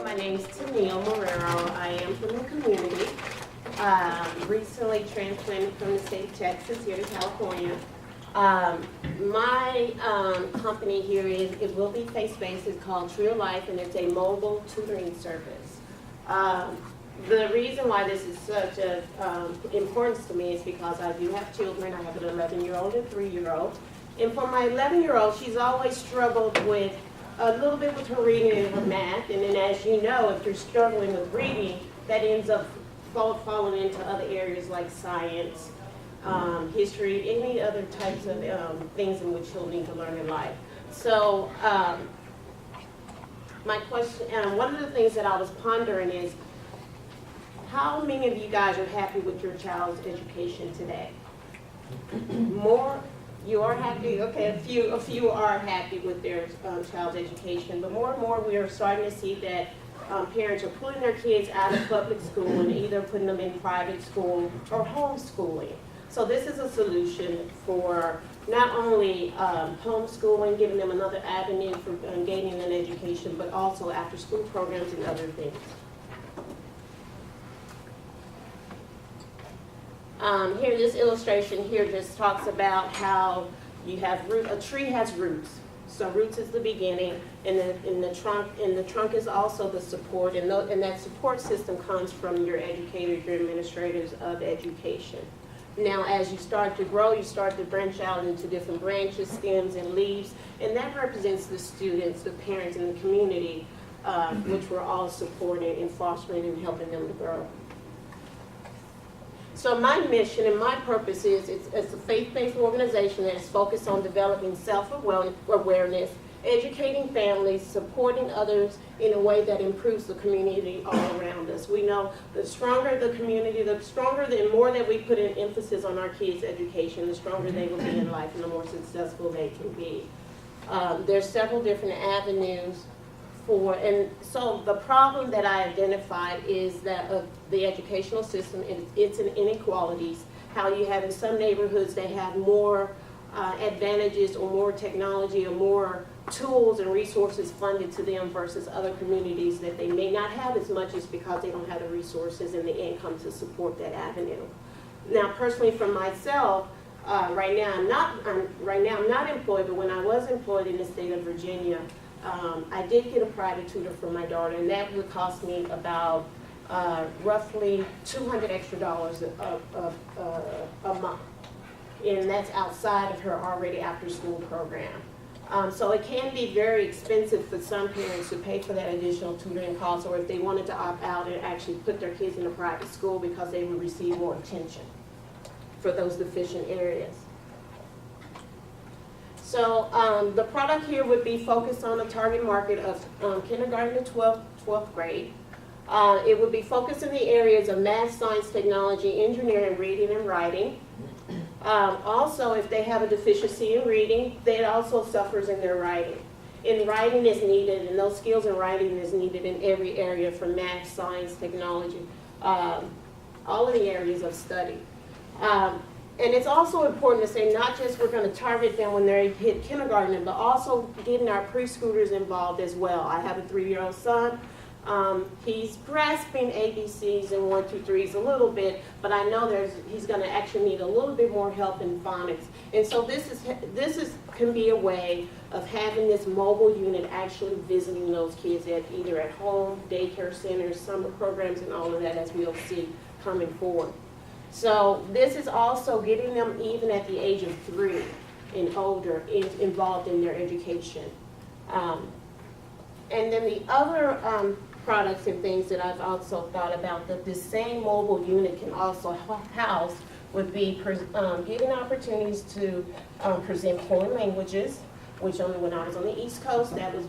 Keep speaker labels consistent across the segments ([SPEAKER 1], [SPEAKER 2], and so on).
[SPEAKER 1] My name is Tenneill Marrero. I am from the community. Recently transplanted from the state of Texas here to California. My company here it will be face-based. It's called True Life, and it's a mobile tutoring service. The reason why this is such a importance to me is because I do have children. I have an 11-year-old and 3-year-old. And for my 11-year-old, she's always struggled with a little bit with her reading and her math. And then, as you know, if you're struggling with reading, that ends up falling into other areas like science, history, any other types of things in which she'll need to learn in life. So my question, one of the things that I was pondering is, how many of you guys are happy with your child's education today? More? You are happy? Okay, a few are happy with their child's education, but more and more we are starting to see that parents are pulling their kids out of public school and either putting them in private school or homeschooling. So this is a solution for not only homeschooling, giving them another avenue for gaining an education, but also after school programs and other things. Here, this illustration here just talks about how you have a tree has roots. So roots is the beginning, and the trunk is also the support, and that support system comes from your educators, your administrators of education. Now, as you start to grow, you start to branch out into different branches, stems, and leaves, and that represents the students, the parents, and the community, which we're all supporting and fostering and helping them to grow. So my mission and my purpose is it's a faith-based organization that is focused on developing self-awareness, educating families, supporting others in a way that improves the community all around us. We know the stronger the community, the more that we put an emphasis on our kids' education, the stronger they will be in life and the more successful they can be. There's several different avenues and so the problem that I identified is that the educational system, it's in inequalities. How you have in some neighborhoods, they have more advantages or more technology or more tools and resources funded to them versus other communities that they may not have as much as because they don't have the resources and the income to support that avenue. Now, personally for myself, right now I'm not employed, but when I was employed in the state of Virginia, I did get a private tutor for my daughter, and that would cost me about roughly $200 extra a month, and that's outside of her already after-school program. So it can be very expensive for some parents to pay for that additional tutoring cost, or if they wanted to opt out and actually put their kids in a private school because they would receive more attention for those deficient areas. So the product here would be focused on a target market of kindergarten to 12th grade. It would be focused in the areas of math, science, technology, engineering, reading, and writing. Also, if they have a deficiency in reading, that also suffers in their writing. And writing is needed, and those skills in writing is needed in every area from math, science, technology, all of the areas of study. And it's also important to say not just we're going to target them when they hit kindergarten, but also getting our preschoolers involved as well. I have a 3-year-old son. He's grasping ABCs and 1, 2, 3s a little bit, but I know he's going to actually need a little bit more help in phonics. And so this can be a way of having this mobile unit actually visiting those kids either at home, daycare centers, summer programs, and all of that, as we'll see coming forward. So this is also getting them even at the age of 3 and older involved in their education. And then the other products and things that I've also thought about that this same mobile unit can also house would be giving opportunities to present foreign languages, which only when I was on the East Coast, that was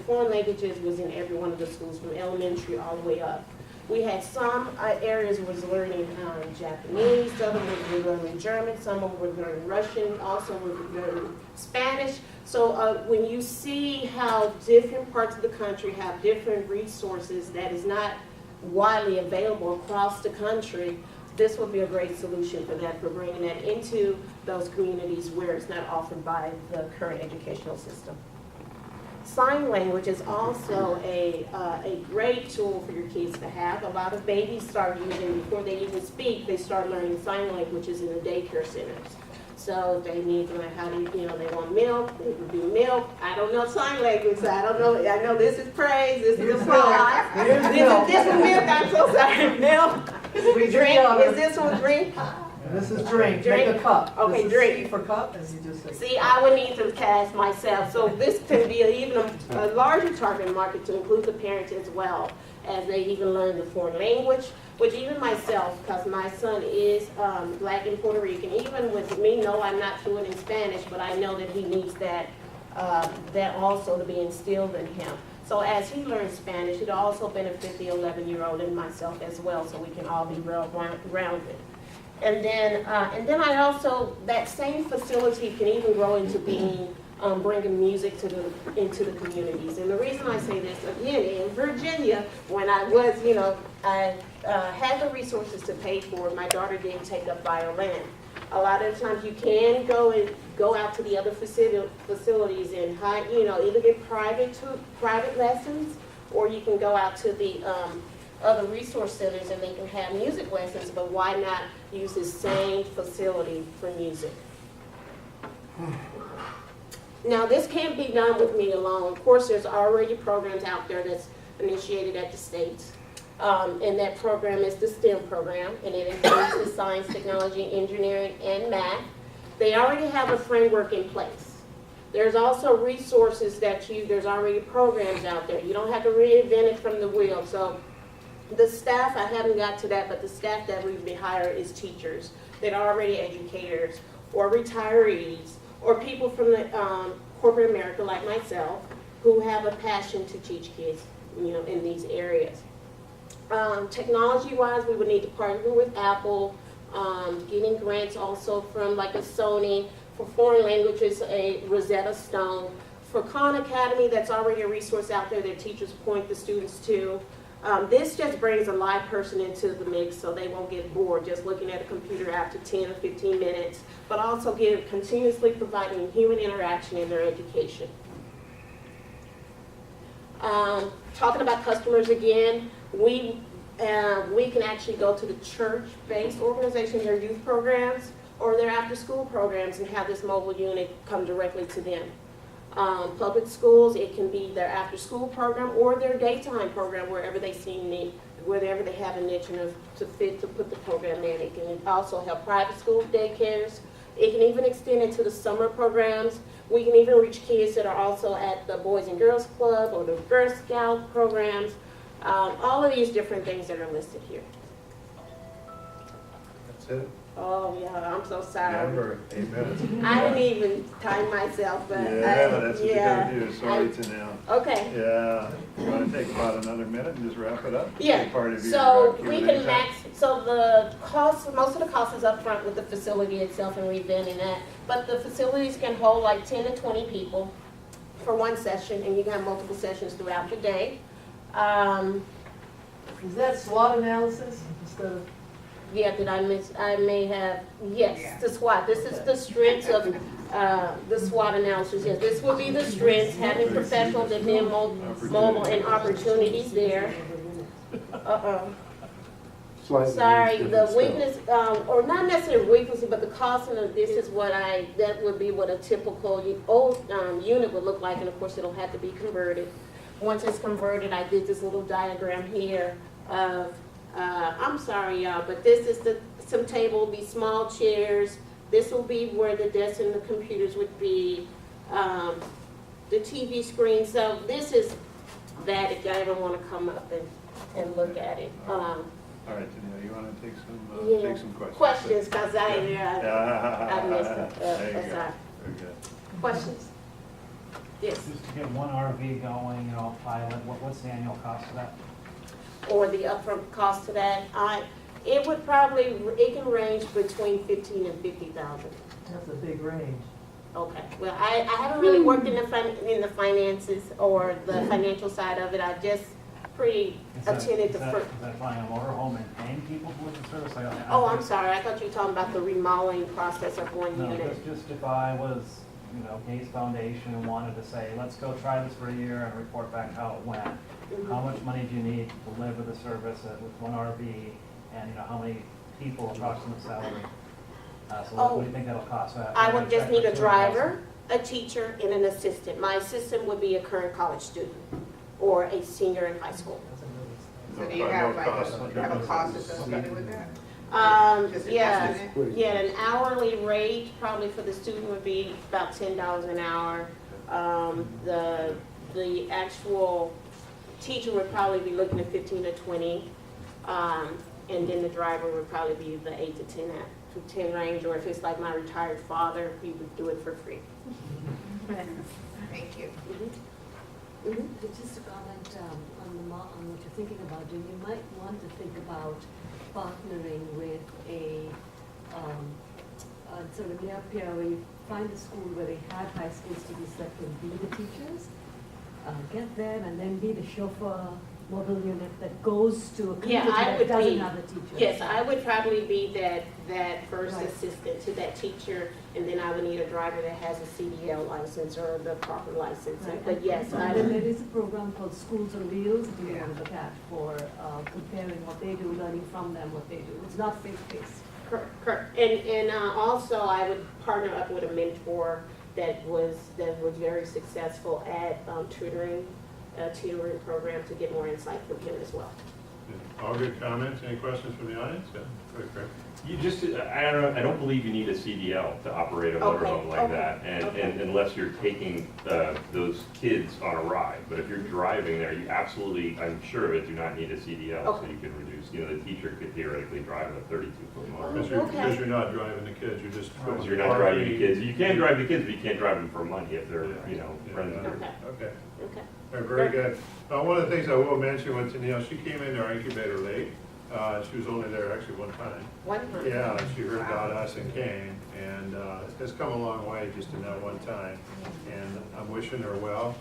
[SPEAKER 1] foreign languages was in every one of the schools from elementary all the way up. We had some areas was learning Japanese, some of them were learning German, some of them were learning Russian, also were learning Spanish. So when you see how different parts of the country have different resources that is not widely available across the country, this would be a great solution for that, for bringing that into those communities where it's not offered by the current educational system. sign language is also a great tool for your kids to have. A lot of babies start using, before they even speak, they start learning sign languages in the daycare centers. So if they need to learn how to, they want milk, they would do milk. I don't know sign language, so I don't know. I know this is praise, this is applause. This is milk, I'm so sorry, milk. Drink, is this one drink?
[SPEAKER 2] This is drink.
[SPEAKER 1] Drink.
[SPEAKER 2] Make a cup.
[SPEAKER 1] Okay,
[SPEAKER 2] this
[SPEAKER 1] drink.
[SPEAKER 2] is C for cup, as you just said.
[SPEAKER 1] See, I would need to cast myself. So this can be even a larger target market to include the parents as well, as they even learn the foreign language, which even myself, because my son is Black and Puerto Rican, even with me, no, I'm not fluent in Spanish, but I know that he needs that, that also to be instilled in him. So as he learns Spanish, it'll also benefit the 11-year-old and myself as well, so we can all be well-rounded. And then I also, that same facility can even grow into being, bringing music into the communities. And the reason I say this, again, in Virginia, when I was, I had the resources to pay for it, my daughter didn't take up violin. A lot of the times you can go out to the other facilities and either get private lessons, or you can go out to the other resource centers and they can have music lessons, but why not use the same facility for music? Now, this can't be done with me alone. Of course, there's already programs out there that's initiated at the states. And that program is the STEM program, and it includes the science, technology, engineering, and math. They already have a framework in place. There's also resources there's already programs out there. You don't have to reinvent it from the wheel. So the staff, I haven't got to that, but the staff that we've been hired is teachers that are already educators or retirees or people from the corporate America like myself who have a passion to teach kids, in these areas. Technology-wise, we would need to partner with Apple, getting grants also from like a Sony. For foreign languages, a Rosetta Stone. For Khan Academy, that's already a resource out there that teachers point the students to. This just brings a live person into the mix so they won't get bored just looking at a computer after 10 or 15 minutes, but also continuously providing human interaction in their education. Talking about customers again, we can actually go to the church-based organizations, their youth programs, or their after-school programs and have this mobile unit come directly to them. Public schools, it can be their after-school program or their daytime program, wherever they see need, wherever they have a niche enough to fit to put the program in. It can also help private school daycares. It can even extend into the summer programs. We can even reach kids that are also at the Boys and Girls Club or the Girl Scout programs. All of these different things that are listed here.
[SPEAKER 3] That's it.
[SPEAKER 1] Oh, yeah, I'm so sorry.
[SPEAKER 3] Number 8 minutes.
[SPEAKER 1] I didn't even time myself, but
[SPEAKER 3] Yeah, that's what you gotta do. Sorry, Tenneill.
[SPEAKER 1] Okay.
[SPEAKER 3] Yeah. You wanna take about another minute and just wrap it up?
[SPEAKER 1] Yeah.
[SPEAKER 3] Take part of your,
[SPEAKER 1] So we
[SPEAKER 3] Q&A
[SPEAKER 1] can
[SPEAKER 3] time?
[SPEAKER 1] max, so the cost, most of the cost is up front with the facility itself and reventing that. But the facilities can hold like 10 to 20 people for one session, and you can have multiple sessions throughout the day.
[SPEAKER 2] Is that SWOT analysis instead of?
[SPEAKER 1] Yeah, did I miss? I may have, yes, the SWOT. This is the strengths of the SWOT analysis. Yes, this would be the strengths, having professionals and being mobile and opportunities there. Sorry, the weakness, or not necessarily weakness, but the cost of this is what that would be what a typical old unit would look like, and of course it'll have to be converted. Once it's converted, I did this little diagram here of, I'm sorry y'all, but this is some table will be small chairs. This will be where the desks and the computers would be, the TV screen. So this is that if y'all ever want to come up and look at it.
[SPEAKER 3] All right, Tenneill, you want to take some questions?
[SPEAKER 1] Questions, because I missed it.
[SPEAKER 3] There you go.
[SPEAKER 1] Sorry.
[SPEAKER 3] Very good.
[SPEAKER 1] Questions? Yes.
[SPEAKER 4] Just to get one RV going, pilot, what's the annual cost of that?
[SPEAKER 1] Or the upfront cost to that, it can range between 15 and 50,000.
[SPEAKER 2] That's a big range.
[SPEAKER 1] Okay, well, I haven't really worked in the finances or the financial side of it. I just attended the first.
[SPEAKER 4] Is that buying a motorhome and paying people for the service?
[SPEAKER 1] Oh, I'm sorry, I thought you were talking about the remodeling process of one
[SPEAKER 4] No,
[SPEAKER 1] unit.
[SPEAKER 4] just if I was Gates Foundation wanted to say, let's go try this for a year and report back how it went. How much money do you need to live with the service with one RV, and how many people, approximate salary? So what do you think that'll cost?
[SPEAKER 1] I would just need a driver, a teacher, and an assistant. My assistant would be a current college student or a senior in high school.
[SPEAKER 5] So do you have like a cost associated with that? Just an
[SPEAKER 1] Yeah,
[SPEAKER 5] estimate?
[SPEAKER 1] yeah, an hourly rate probably for the student would be about $10 an hour. The actual teacher would probably be looking at 15 to 20. And then the driver would probably be the 8 to 10 range, or if it's like my retired father, he would do it for free.
[SPEAKER 5] Thank you.
[SPEAKER 6] Just to comment on what you're thinking about doing, you might want to think about partnering with a sort of near peer where you find a school where they have high school students that can be the teachers, get them, and then be the chauffeur mobile unit that goes to a community that doesn't have a teacher.
[SPEAKER 1] Yes, I would probably be that first
[SPEAKER 6] Right.
[SPEAKER 1] assistant to that teacher, and then I would need a driver that has a CDL license or the proper license.
[SPEAKER 6] Right.
[SPEAKER 1] But yes,
[SPEAKER 6] And
[SPEAKER 1] I
[SPEAKER 6] then
[SPEAKER 1] would.
[SPEAKER 6] there is a program called Schools on Wheels that you
[SPEAKER 5] Yeah.
[SPEAKER 6] want to look at for comparing what they do, learning from them what they do. It's not face-to-face.
[SPEAKER 1] Correct. And also I would partner up with a mentor that was very successful at tutoring program to get more insight from him as well.
[SPEAKER 3] All good comments, any questions from the audience? Yeah, go ahead, Craig.
[SPEAKER 7] You just, I don't believe you need a CDL to operate a motorhome like that, and unless you're taking those kids on a ride. But if you're driving there, you absolutely, I'm sure of it, do not need a CDL, so you can reduce, the teacher could theoretically drive a 32-foot motor.
[SPEAKER 3] Because you're not driving the kids, you're just.
[SPEAKER 7] Because you're not driving the kids. You can drive the kids, but you can't drive them for money if they're,
[SPEAKER 3] Yeah.
[SPEAKER 7] friends.
[SPEAKER 1] Okay.
[SPEAKER 3] Okay.
[SPEAKER 1] Okay.
[SPEAKER 3] All right, very good. One of the things I will mention with Tenneill, she came into our incubator late. She was only there actually one time.
[SPEAKER 1] One time.
[SPEAKER 3] Yeah, she heard about us and came, and has come a long way just in that one time. And I'm wishing her well.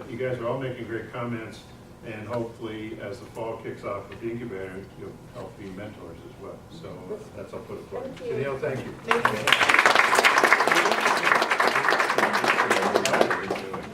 [SPEAKER 3] You guys are all making great comments, and hopefully, as the fall kicks off with the incubator, you'll help be mentors as well. So that's I'll put it forward.
[SPEAKER 1] Thank you.
[SPEAKER 3] Tenneill, thank you.
[SPEAKER 1] Thank you.